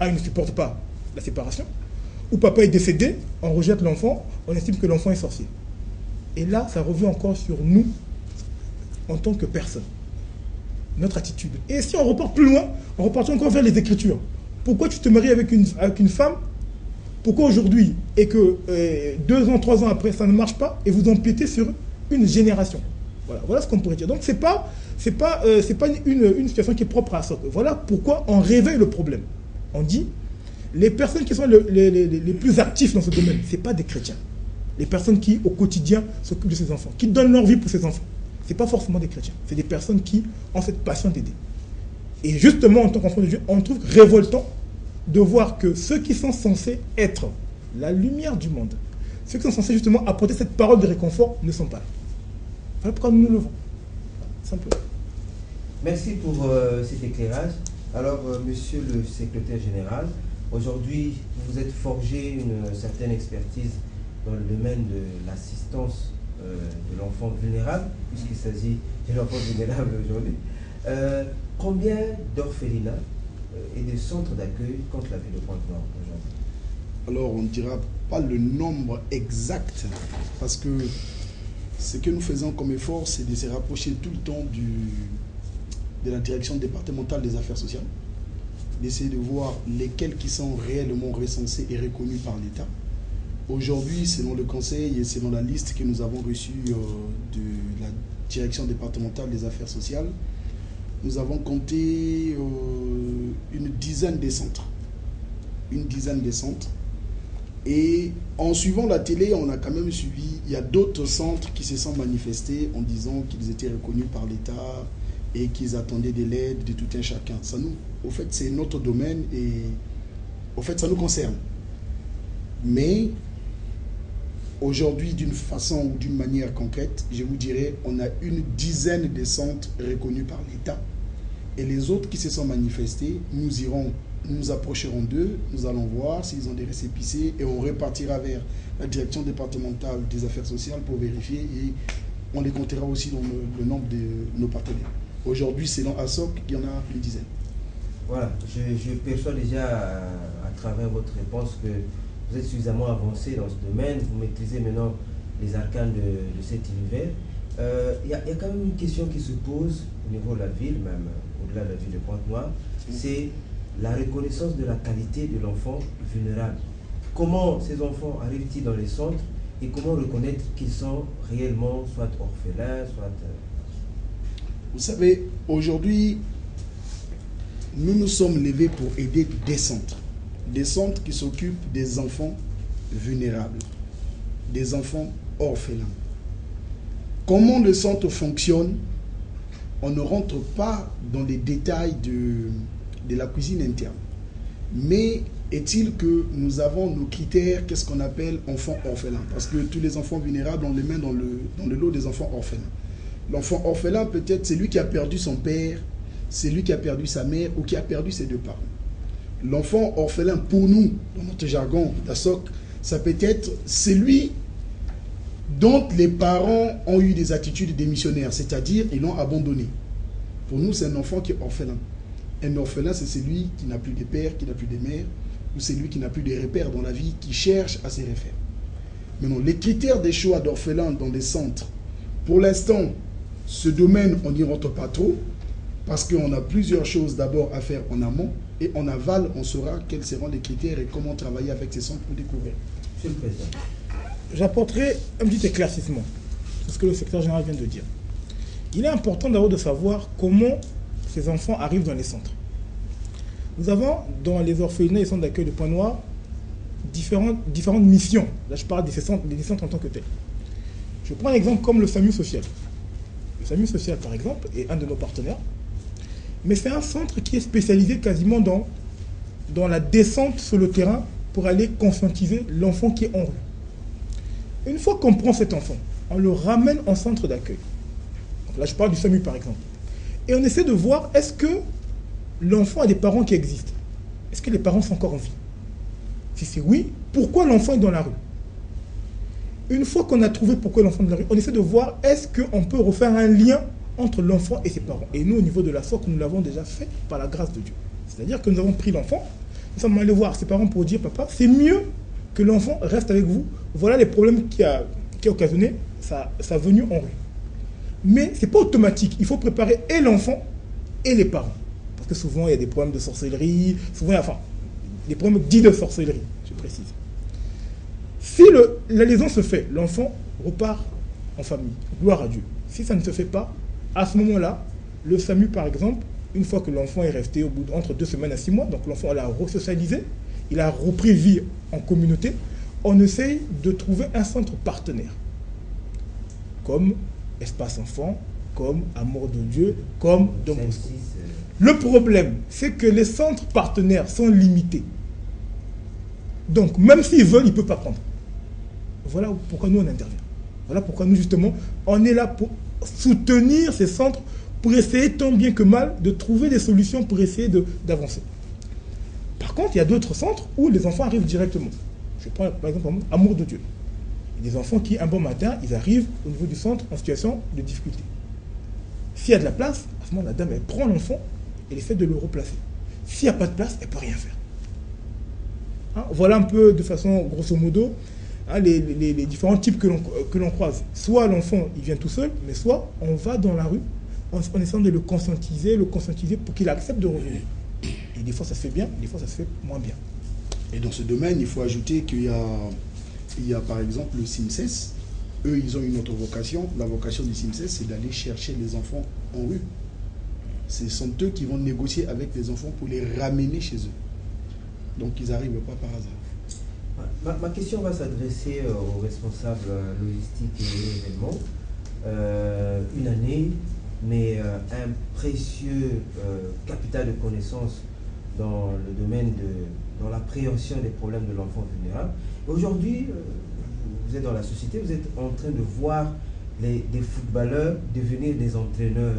il ne supporte pas la séparation, ou papa est décédé, on rejette l'enfant, on estime que l'enfant est sorcier. Et là, ça revient encore sur nous, en tant que personne, notre attitude. Et si on repart plus loin, on repart encore vers les Écritures. Pourquoi tu te maries avec une femme? Pourquoi aujourd'hui, et que 2 ans, 3 ans après, ça ne marche pas, et vous empiétez sur une génération? Voilà ce qu'on pourrait dire. Donc, c'est pas une situation qui est propre à ça. Voilà pourquoi on réveille le problème. On dit, les personnes qui sont les plus actifs dans ce domaine, ce n'est pas des chrétiens. Les personnes qui, au quotidien, s'occupent de ces enfants, qui donnent leur vie pour ces enfants. Ce n'est pas forcément des chrétiens. C'est des personnes qui ont cette passion d'aider. Et justement, en tant qu'enfant de Dieu, on trouve révoltant de voir que ceux qui sont censés être la lumière du monde, ceux qui sont censés justement apporter cette parole de réconfort, ne sont pas là. Voilà pourquoi nous nous levons. Simplement. Merci pour cet éclairage. Alors, monsieur le secrétaire général, aujourd'hui, vous êtes forgé une certaine expertise dans le domaine de l'assistance de l'enfant vulnérable, puisqu'il s'agit de l'enfant vulnérable aujourd'hui. Combien d'orphelinats et de centres d'accueil compte la ville de Pointe-Noire aujourd'hui? Alors, on ne dira pas le nombre exact, parce que ce que nous faisons comme effort, c'est de se rapprocher tout le temps de la direction départementale des affaires sociales, d'essayer de voir lesquels qui sont réellement recensés et reconnus par l'État. Aujourd'hui, selon le conseil et selon la liste que nous avons reçue de la direction départementale des affaires sociales, nous avons compté une dizaine de centres. Une dizaine de centres. Et en suivant la télé, on a quand même suivi, il y a d'autres centres qui se sont manifestés en disant qu'ils étaient reconnus par l'État et qu'ils attendaient de l'aide de tout un chacun. Ça nous, au fait, c'est notre domaine et au fait, ça nous concerne. Mais aujourd'hui, d'une façon ou d'une manière concrète, je vous dirais, on a une dizaine de centres reconnus par l'État. Et les autres qui se sont manifestés, nous approcherons d'eux, nous allons voir s'ils ont des récépissés et on repartira vers la direction départementale des affaires sociales pour vérifier et on les comptera aussi dans le nombre de nos partenaires. Aujourd'hui, selon ASOC, il y en a une dizaine. Voilà, je perçois déjà à travers votre réponse que vous êtes suffisamment avancé dans ce domaine, vous maîtrisez maintenant les arcanes de cet univers. Il y a quand même une question qui se pose au niveau de la ville, même au-delà de la ville de Pointe-Noire, c'est la reconnaissance de la qualité de l'enfant vulnérable. Comment ces enfants arrivent-ils dans les centres et comment reconnaître qu'ils sont réellement soit orphelins, soit... Vous savez, aujourd'hui, nous nous sommes levés pour aider des centres qui s'occupent des enfants vulnérables, des enfants orphelins. Comment le centre fonctionne, on ne rentre pas dans les détails de la cuisine interne. Mais est-il que nous avons nos critères, qu'est-ce qu'on appelle enfants orphelins? Parce que tous les enfants vulnérables, on les met dans le lot des enfants orphelins. L'enfant orphelin, peut-être, c'est lui qui a perdu son père, c'est lui qui a perdu sa mère ou qui a perdu ses 2 parents. L'enfant orphelin, pour nous, dans notre jargon d'ASOC, ça peut être celui dont les parents ont eu des attitudes démissionnaires, c'est-à-dire ils l'ont abandonné. Pour nous, c'est un enfant qui est orphelin. Un orphelin, c'est celui qui n'a plus de père, qui n'a plus de mère, ou celui qui n'a plus de repères dans la vie, qui cherche à se refaire. Maintenant, les critères des choix d'orphelins dans les centres, pour l'instant, ce domaine, on n'y rentre pas trop, parce qu'on a plusieurs choses d'abord à faire en amont, et en aval, on saura quels seront les critères et comment travailler avec ces centres pour découvrir. Monsieur le Président. J'apporterai un petit éclaircissement sur ce que le secrétaire général vient de dire. Il est important d'abord de savoir comment ces enfants arrivent dans les centres. Nous avons dans les orphelinats et centres d'accueil de Pointe-Noire différentes missions. Là, je parle des centres en tant que tels. Je prends un exemple comme le SAMU social. Le SAMU social, par exemple, est un de nos partenaires. Mais c'est un centre qui est spécialisé quasiment dans la descente sur le terrain pour aller conscientiser l'enfant qui est en rue. Une fois qu'on prend cet enfant, on le ramène en centre d'accueil. Là, je parle du SAMU, par exemple. Et on essaie de voir, est-ce que l'enfant a des parents qui existent? Est-ce que les parents sont encore en vie? Si c'est oui, pourquoi l'enfant est dans la rue? Une fois qu'on a trouvé pourquoi l'enfant est dans la rue, on essaie de voir, est-ce qu'on peut refaire un lien entre l'enfant et ses parents? Et nous, au niveau de la SOC, nous l'avons déjà fait par la grâce de Dieu. C'est-à-dire que nous avons pris l'enfant, nous sommes allés voir ses parents pour dire, papa, c'est mieux que l'enfant reste avec vous. Voilà les problèmes qui a occasionné sa venue en rue. Mais ce n'est pas automatique. Il faut préparer et l'enfant et les parents. Parce que souvent, il y a des problèmes de sorcellerie, souvent, enfin, des problèmes dits de sorcellerie, je précise. Si la liaison se fait, l'enfant repart en famille. Gloire à Dieu. Si ça ne se fait pas, à ce moment-là, le SAMU, par exemple, une fois que l'enfant est resté entre 2 semaines à 6 mois, donc l'enfant l'a resocialisé, il a repris vie en communauté, on essaye de trouver un centre partenaire, comme Espace Enfant, comme Amour de Dieu, comme Don Bosco. Le problème, c'est que les centres partenaires sont limités. Donc, même s'ils veulent, ils ne peuvent pas prendre. Voilà pourquoi nous, on intervient. Voilà pourquoi nous, justement, on est là pour soutenir ces centres, pour essayer tant bien que mal de trouver des solutions pour essayer d'avancer. Par contre, il y a d'autres centres où les enfants arrivent directement. Je prends par exemple Amour de Dieu. Il y a des enfants qui, un bon matin, ils arrivent au niveau du centre en situation de difficulté. S'il y a de la place, à ce moment, la dame, elle prend l'enfant et elle essaie de le replacer. S'il n'y a pas de place, elle ne peut rien faire. Hein, voilà un peu, de façon grosso modo, hein, les différents types que l'on croise. Soit l'enfant, il vient tout seul, mais soit on va dans la rue en essayant de le conscientiser pour qu'il accepte de revenir. Et des fois, ça se fait bien, des fois, ça se fait moins bien. Et dans ce domaine, il faut ajouter qu'il y a par exemple le CIMSES. Eux, ils ont une autre vocation. La vocation du CIMSES, c'est d'aller chercher les enfants en rue. Ce sont eux qui vont négocier avec les enfants pour les ramener chez eux. Donc, ils n'arrivent pas par hasard. Ma question va s'adresser aux responsables logistiques et événements. Une année, mais un précieux capital de connaissances dans le domaine dans l'appréhension des problèmes de l'enfant vulnérable. Aujourd'hui, vous êtes dans la société, vous êtes en train de voir des footballeurs devenir des entraîneurs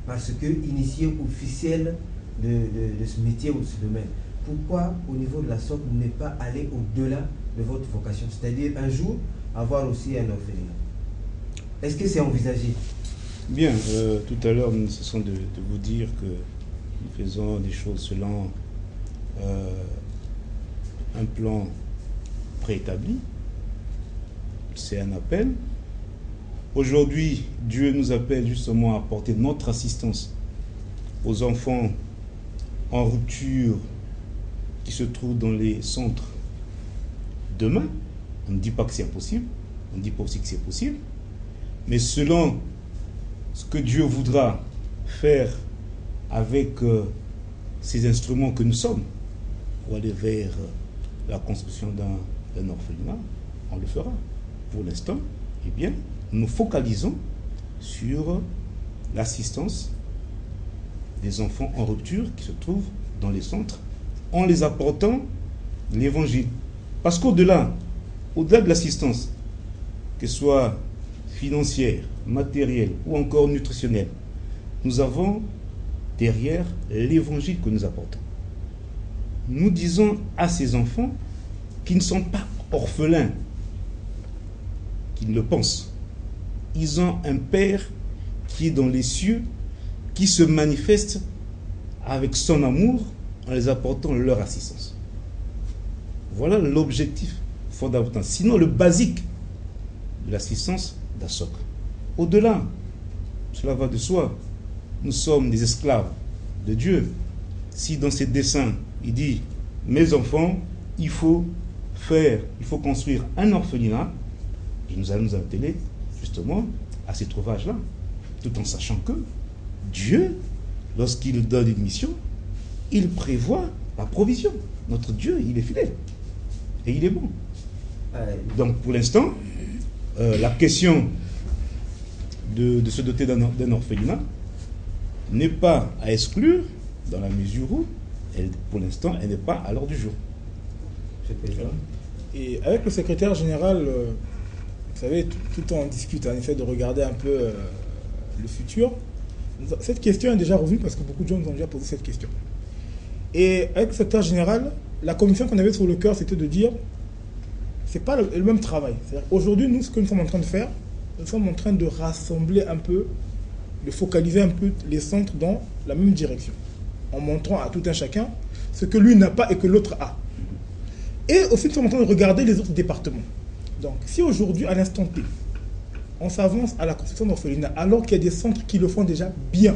parce que initiés officiels de ce métier ou de ce domaine. Pourquoi, au niveau de la SOC, ne pas aller au-delà de votre vocation, c'est-à-dire un jour avoir aussi un orphelinat? Est-ce que c'est envisagé? Bien, tout à l'heure, nous cessons de vous dire que nous faisons des choses selon un plan préétabli. C'est un appel. Aujourd'hui, Dieu nous appelle justement à apporter notre assistance aux enfants en rupture qui se trouvent dans les centres. Demain, on ne dit pas que c'est impossible, on ne dit pas aussi que c'est possible, mais selon ce que Dieu voudra faire avec ces instruments que nous sommes pour aller vers la construction d'un orphelinat, on le fera. Pour l'instant, eh bien, nous focalisons sur l'assistance des enfants en rupture qui se trouvent dans les centres en les apportant l'évangile. Parce qu'au-delà de l'assistance, que ce soit financière, matérielle ou encore nutritionnelle, nous avons derrière l'évangile que nous apportons. Nous disons à ces enfants qu'ils ne sont pas orphelins, qu'ils le pensent. Ils ont un Père qui est dans les cieux, qui se manifeste avec son amour en les apportant leur assistance. Voilà l'objectif fondamental. Sinon, le basique de l'assistance d'ASOC. Au-delà, cela va de soi, nous sommes des esclaves de Dieu. Si dans ses desseins, il dit, mes enfants, il faut construire un orphelinat, et nous allons nous atteler justement à cet ouvrage-là, tout en sachant que Dieu, lorsqu'il donne une mission, il prévoit la provision. Notre Dieu, il est fidèle et il est bon. Donc pour l'instant, la question de se doter d'un orphelinat n'est pas à exclure dans la mesure où, pour l'instant, elle n'est pas à l'ordre du jour. Et avec le secrétaire général, vous savez, tout on discute, on essaie de regarder un peu le futur. Cette question est déjà revenue parce que beaucoup de gens nous ont déjà posé cette question. Et avec le secrétaire général, la commission qu'on avait sur le cœur, c'était de dire, c'est pas le même travail. Aujourd'hui, nous, ce que nous sommes en train de faire, nous sommes en train de rassembler un peu, de focaliser un peu les centres dans la même direction, en montrant à tout un chacun ce que lui n'a pas et que l'autre a. Et aussi, nous sommes en train de regarder les autres départements. Donc, si aujourd'hui, à l'instant T, on s'avance à la construction d'orphelinats, alors qu'il y a des centres qui le font déjà bien,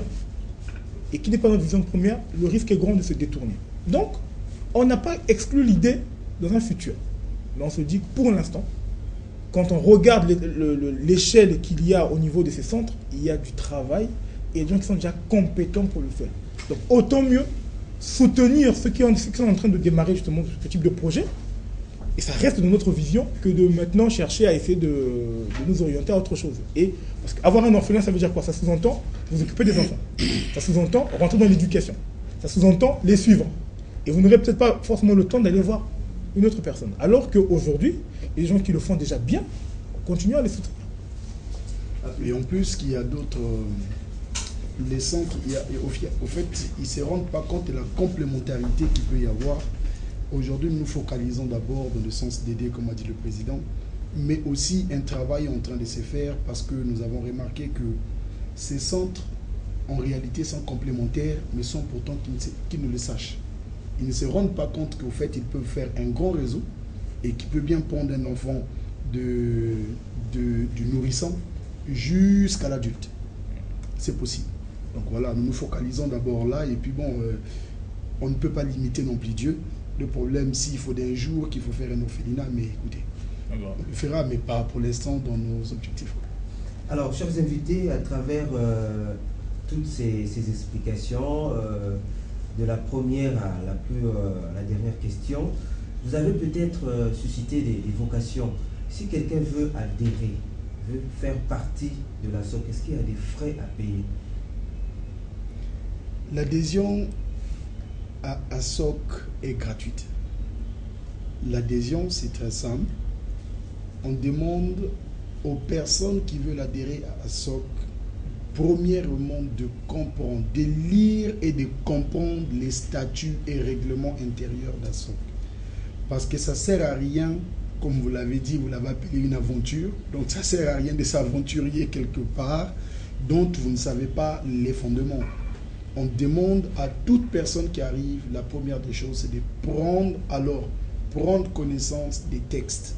et qui n'est pas notre vision première, le risque est grand de se détourner. Donc, on n'a pas exclu l'idée dans un futur. Mais on se dit que pour l'instant, quand on regarde l'échelle qu'il y a au niveau de ces centres, il y a du travail et des gens qui sont déjà compétents pour le faire. Donc, autant mieux soutenir ceux qui sont en train de démarrer justement ce type de projet. Et ça reste de notre vision que de maintenant chercher à essayer de nous orienter à autre chose. Et parce qu'avoir un orphelin, ça veut dire quoi? Ça sous-entend vous occuper des enfants. Ça sous-entend rentrer dans l'éducation. Ça sous-entend les suivre. Et vous n'aurez peut-être pas forcément le temps d'aller voir une autre personne. Alors qu'aujourd'hui, les gens qui le font déjà bien, continuent à les soutenir. Et en plus, qu'il y a d'autres... les centres, au fait, ils ne se rendent pas compte de la complémentarité qu'il peut y avoir. Aujourd'hui, nous nous focalisons d'abord dans le sens d'aider, comme a dit le président, mais aussi un travail est en train de se faire parce que nous avons remarqué que ces centres, en réalité, sont complémentaires, mais sont pourtant qu'ils ne le sachent. Ils ne se rendent pas compte qu'au fait, ils peuvent faire un grand réseau et qui peut bien prendre un enfant du nourrisson jusqu'à l'adulte. C'est possible. Donc voilà, nous nous focalisons d'abord là et puis bon, on ne peut pas limiter non plus Dieu. Le problème, s'il faut d'un jour qu'il faut faire un orphelinat, mais écoutez, on le fera, mais pas pour l'instant dans nos objectifs. Alors, chers invités, à travers toutes ces explications, de la première à la dernière question, vous avez peut-être suscité des vocations. Si quelqu'un veut adhérer, veut faire partie de la SOC, est-ce qu'il y a des frais à payer? L'adhésion à SOC est gratuite. L'adhésion, c'est très simple. On demande aux personnes qui veulent adhérer à SOC, premièrement, de comprendre, de lire et de comprendre les statuts et règlements intérieurs de la SOC. Parce que ça ne sert à rien, comme vous l'avez dit, vous l'avez appelé une aventure. Donc ça ne sert à rien de s'aventurier quelque part dont vous ne savez pas les fondements. On demande à toute personne qui arrive, la première des choses, c'est de prendre connaissance des textes.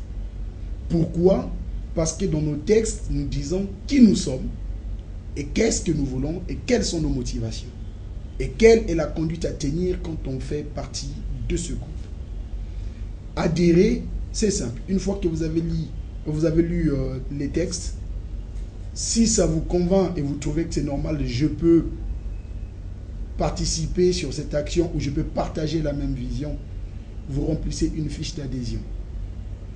Pourquoi? Parce que dans nos textes, nous disons qui nous sommes et qu'est-ce que nous voulons et quelles sont nos motivations. Et quelle est la conduite à tenir quand on fait partie de ce groupe. Adhérer, c'est simple. Une fois que vous avez lu les textes, si ça vous convainc et vous trouvez que c'est normal, je peux participer sur cette action ou je peux partager la même vision, vous remplissez une fiche d'adhésion.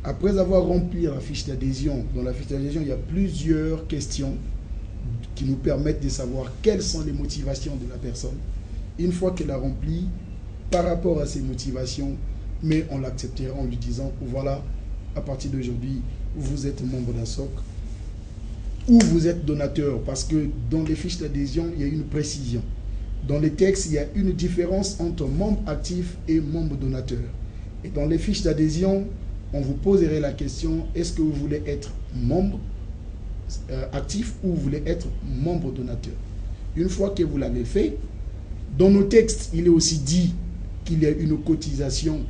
Après avoir rempli la fiche d'adhésion, dans la fiche d'adhésion, il y a plusieurs questions qui nous permettent de savoir quelles sont les motivations de la personne. Une fois qu'elle a rempli, par rapport à ses motivations, mais on l'acceptera en lui disant, voilà, à partir d'aujourd'hui, vous êtes membre d'un SOC ou vous êtes donateur, parce que dans les fiches d'adhésion, il y a une précision. Dans les textes, il y a une différence entre membre actif et membre donateur. Et dans les fiches d'adhésion, on vous poserait la question, est-ce que vous voulez être membre actif ou vous voulez être membre donateur? Une fois que vous l'avez fait, dans nos textes, il est aussi dit qu'il y a une cotisation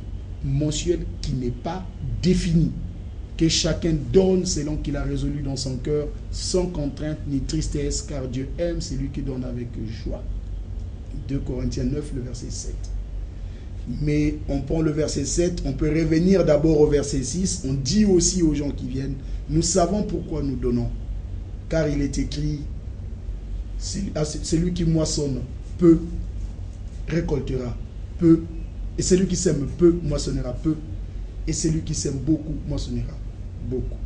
mensuelle qui n'est pas définie, que chacun donne selon qu'il a résolu dans son cœur, sans contrainte ni tristesse, car Dieu aime celui qui donne avec joie. 2 Corinthiens 9, le verset 7. Mais on prend le verset 7, on peut revenir d'abord au verset 6, on dit aussi aux gens qui viennent, nous savons pourquoi nous donnons, car il est écrit, celui qui moissonne peu, récoltera peu, et celui qui sème peu, moissonnera peu, et celui qui sème beaucoup, moissonnera beaucoup.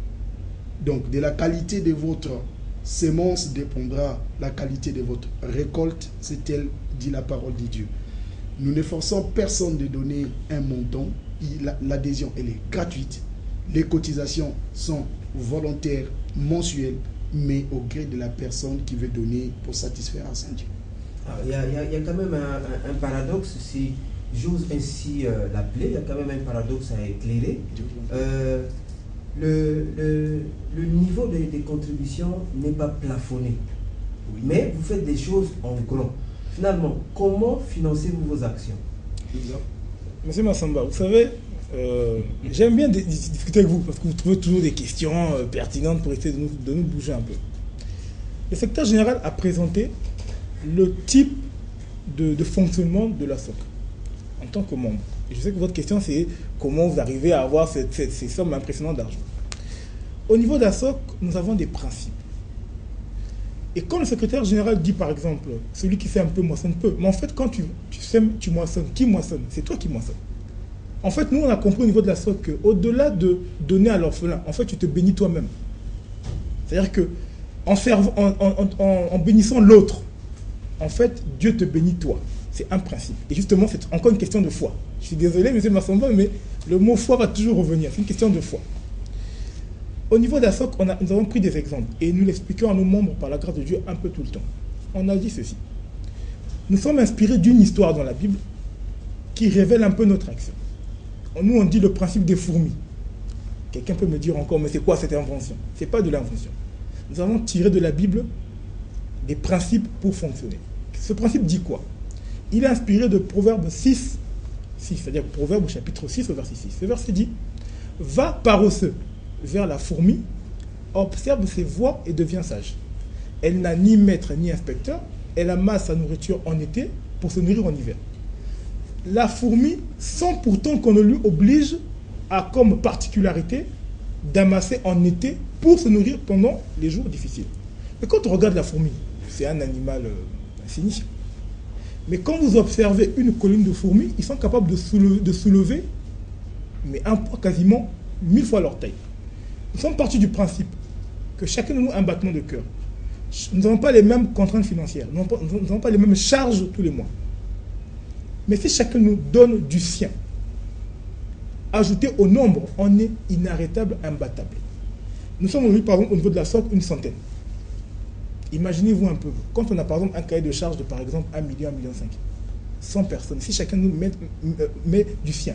Donc, de la qualité de votre sémence dépendra la qualité de votre récolte, c'est elle, dit la parole de Dieu. Nous ne forçons personne de donner un montant, l'adhésion elle est gratuite, les cotisations sont volontaires, mensuelles, mais au gré de la personne qui veut donner pour satisfaire à son Dieu. Il y a quand même un paradoxe, si j'ose ainsi l'appeler, il y a quand même un paradoxe à éclairer. Le niveau des contributions n'est pas plafonné, oui, mais vous faites des choses en grand. Finalement, comment financez-vous vos actions? Monsieur Massamba, vous savez, j'aime bien discuter avec vous parce que vous trouvez toujours des questions pertinentes pour essayer de nous bouger un peu. Le secrétaire général a présenté le type de fonctionnement de la SOC en tant que membre. Et je sais que votre question, c'est comment vous arrivez à avoir ces sommes impressionnantes d'argent. Au niveau de la SOC, nous avons des principes. Et quand le secrétaire général dit, par exemple, celui qui sait un peu moissonne peu, mais en fait, quand tu sèmes, tu moissonnes. Qui moissonne? C'est toi qui moissonnes. En fait, nous, on a compris au niveau de la SOC qu'au-delà de donner à l'orphelin, en fait, tu te bénis toi-même. C'est-à-dire que en bénissant l'autre, en fait, Dieu te bénit toi. C'est un principe. Et justement, c'est encore une question de foi. Je suis désolé, M. Massamba, mais le mot foi va toujours revenir. C'est une question de foi. Au niveau de la SOC, nous avons pris des exemples et nous l'expliquons à nos membres par la grâce de Dieu un peu tout le temps. On a dit ceci. Nous sommes inspirés d'une histoire dans la Bible qui révèle un peu notre action. Nous, on dit le principe des fourmis. Quelqu'un peut me dire encore, mais c'est quoi cette invention? Ce n'est pas de l'invention. Nous avons tiré de la Bible des principes pour fonctionner. Ce principe dit quoi? Il est inspiré de Proverbe 6, c'est-à-dire Proverbe au chapitre 6 au verset 6. Ce verset dit « Va paresseux vers la fourmi, observe ses voies et devient sage. Elle n'a ni maître ni inspecteur, elle amasse sa nourriture en été pour se nourrir en hiver. » La fourmi, sans pourtant qu'on ne lui oblige, a comme particularité d'amasser en été pour se nourrir pendant les jours difficiles. Mais quand on regarde la fourmi, c'est un animal insignifiant. Mais quand vous observez une colline de fourmis, ils sont capables de soulever mais un poids quasiment 1000 fois leur taille. Nous sommes partis du principe que chacun de nous a un battement de cœur. Nous n'avons pas les mêmes contraintes financières, nous n'avons pas les mêmes charges tous les mois. Mais si chacun nous donne du sien, ajouté au nombre, on est inarrêtable, imbattable. Nous sommes aujourd'hui, par exemple, au niveau de la SOC, une centaine. Imaginez-vous un peu, quand on a par exemple un cahier de charge de par exemple 1 million, 1,5 million, 100 personnes, si chacun nous met du sien,